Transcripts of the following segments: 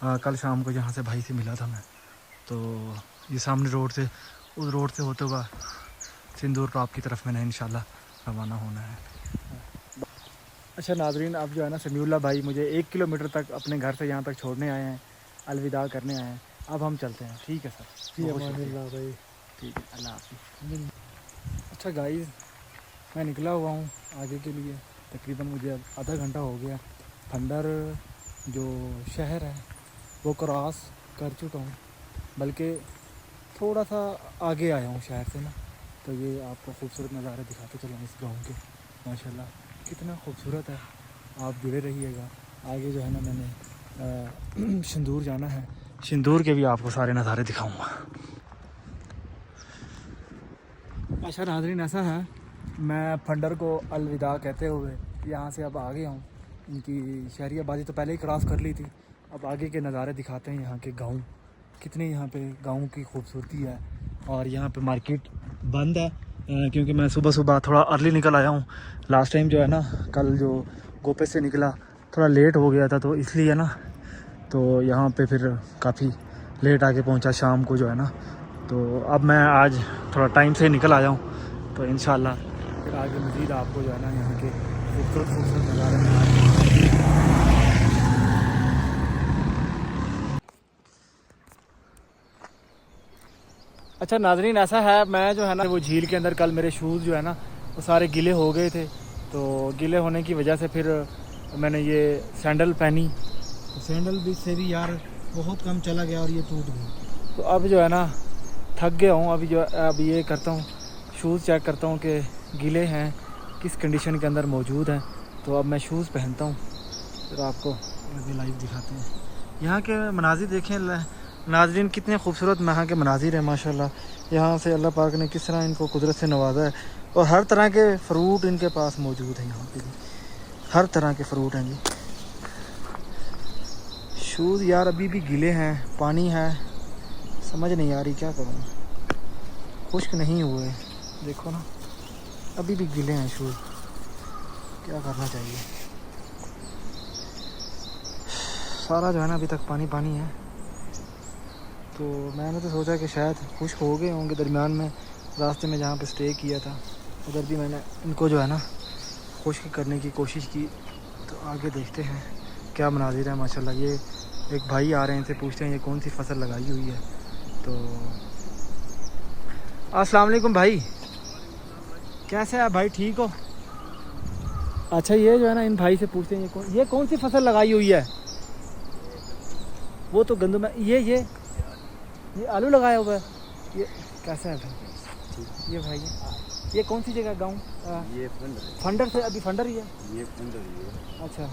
कल शाम को यहाँ से भाई से मिला था मैं, तो ये सामने रोड से, उस रोड से होते हुआ सिंदूर टॉप की तरफ मैंने इंशाल्लाह रवाना होना है। अच्छा नाजरीन, अब जो है ना समीउल्लाह भाई मुझे 1 किलोमीटर तक अपने घर से यहाँ तक छोड़ने आए हैं, अलविदा करने आए हैं। अब हम चलते हैं। ठीक है सर, बहुत शुक्रिया भाई। ठीक है, अल्लाह हाफ़िज़। अच्छा गाइस, मैं निकला हुआ हूँ आगे के लिए। तकरीबन मुझे अब आधा घंटा हो गया। फंडर जो शहर है वो क्रॉस कर चुका हूँ, बल्कि थोड़ा सा आगे आया हूँ शहर से ना। तो ये आपको खूबसूरत नज़ारे दिखाते चलूँ इस गाँव के। माशाल्लाह कितना खूबसूरत है, आप जुड़े रहिएगा। आगे जो है ना मैंने सिंदूर जाना है, सिंदूर के भी आपको सारे नज़ारे दिखाऊंगा। अच्छा नाज़रीन, ऐसा है मैं फंडर को अलविदा कहते हुए यहाँ से अब आ गया हूँ। इनकी शहरी आबादी तो पहले ही क्रॉस कर ली थी। अब आगे के नज़ारे दिखाते हैं यहाँ के गाँव, कितने यहाँ पे गाँव की खूबसूरती है। और यहाँ पे मार्केट बंद है क्योंकि मैं सुबह सुबह थोड़ा अर्ली निकल आया हूँ। लास्ट टाइम जो है ना, कल जो गोपे से निकला थोड़ा लेट हो गया था, तो इसलिए ना तो यहाँ पे फिर काफ़ी लेट आके पहुँचा शाम को जो है ना। तो अब मैं आज थोड़ा टाइम से निकल आया हूँ, तो इंशाल्लाह फिर आगे मज़ीद आपको जो है ना यहाँ के खूबसूरत नज़ारे में अच्छा नाजरीन, ऐसा है मैं जो है ना वो झील के अंदर कल मेरे शूज़ जो है ना वो सारे गीले हो गए थे। तो गीले होने की वजह से फिर मैंने ये सैंडल पहनी, तो सैंडल भी से भी यार बहुत कम चला गया और ये टूट गई। तो अब जो है ना थक गया हूँ। अब ये करता हूँ, शूज़ चेक करता हूँ कि गीले हैं, किस कंडीशन के अंदर मौजूद हैं। तो अब मैं शूज़ पहनता हूँ, फिर आपको आगे लाइव दिखाते हैं। यहाँ के मनाजिर देखें नाज़रीन, कितने खूबसूरत यहाँ के मनाजिर हैं माशाल्लाह। यहाँ से अल्लाह पाक ने किस तरह इनको कुदरत से नवाजा है, और हर तरह के फ़्रूट इनके पास मौजूद हैं। यहाँ पे भी हर तरह के फ़्रूट हैं जी। शूज़ यार अभी भी गीले हैं, पानी है, समझ नहीं आ रही क्या करूँ, खुश्क नहीं हुए, देखो ना अभी भी गीले हैं शूज़, क्या करना चाहिए। सारा जो है ना अभी तक पानी पानी है। तो मैंने तो सोचा कि शायद खुश्क हो गए होंगे। दरमियान में रास्ते में जहाँ पे स्टे किया था उधर भी मैंने इनको जो है ना खुश्क करने की कोशिश की। तो आगे देखते हैं क्या मनाजिर है माशाल्लाह। ये एक भाई आ रहे हैं, इनसे पूछते हैं ये कौन सी फसल लगाई हुई है। तो अस्सलाम वालेकुम भाई, कैसे है भाई, ठीक हो? अच्छा ये जो है ना इन भाई से पूछते हैं ये कौन सी फसल लगाई हुई है। वो तो गंदम है, ये आलू लगाया हुआ है। ये कैसा है भाई? ये भाई ये कौन सी जगह गाँव? ये फंडर से, अभी फंडर ही है। ये फंडर ही है। अच्छा,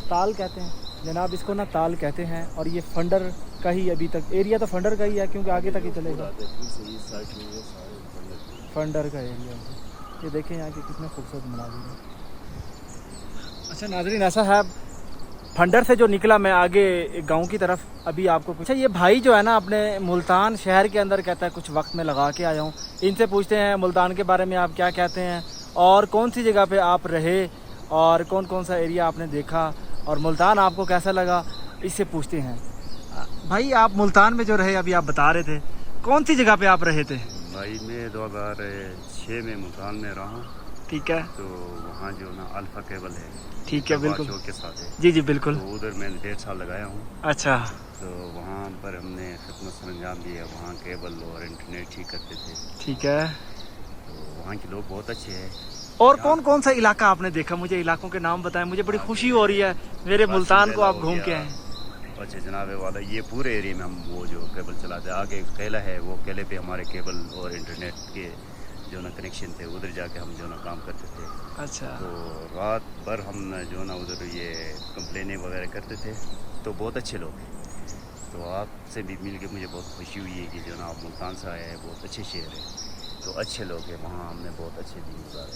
ताल कहते हैं जनाब, इसको ना ताल कहते हैं। और ये फंडर का ही अभी तक एरिया तो फंडर का ही है, क्योंकि आगे तक ही चलेगा। फंडर का एरिया ये देखें यहाँ के कितने खूबसूरत मनाजिर हैं। अच्छा नाजरीन, ऐसा है फंडर से जो निकला मैं आगे गांव की तरफ, अभी आपको पूछा ये भाई जो है ना अपने मुल्तान शहर के अंदर कहता है कुछ वक्त में लगा के आया हूँ। इनसे पूछते हैं मुल्तान के बारे में आप क्या कहते हैं, और कौन सी जगह पे आप रहे, और कौन कौन सा एरिया आपने देखा, और मुल्तान आपको कैसा लगा, इससे पूछते हैं। भाई आप मुल्तान में जो रहे अभी आप बता रहे थे, कौन सी जगह पे आप रहे थे? भाई मैं 2006 में मुल्तान में रहा। ठीक है, तो वहाँ जो ना अल्फा केबल है, ठीक है, बिल्कुल के साथ है। जी जी बिल्कुल। तो उधर मैंने 1.5 साल लगाया हूँ। अच्छा, तो वहाँ पर हमने खिदमत सरंजाम दिया, वहाँ केबल और इंटरनेट ठीक करते थे। ठीक है। तो वहाँ के लोग बहुत अच्छे हैं। और कौन कौन सा इलाका आपने देखा, मुझे इलाकों के नाम बताएं, मुझे बड़ी खुशी हो रही है मेरे मुल्तान को आप घूम के आए। अच्छा जनाब वाला, ये पूरे एरिया में हम वो जो केबल चलाते हैं, आगे किला है, वो किले पे हमारे केबल और इंटरनेट के जो ना कनेक्शन थे, उधर जाके हम जो ना काम करते थे। अच्छा, तो रात भर हम जो ना उधर ये कंप्लेनें वगैरह करते थे। तो बहुत अच्छे लोग हैं। तो आपसे भी मिल के मुझे बहुत खुशी हुई है कि जो ना आप मुल्तान से आए हैं, बहुत अच्छे शहर है, तो अच्छे लोग हैं वहाँ, हमने बहुत अच्छे दिन गुजारे।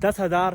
10,000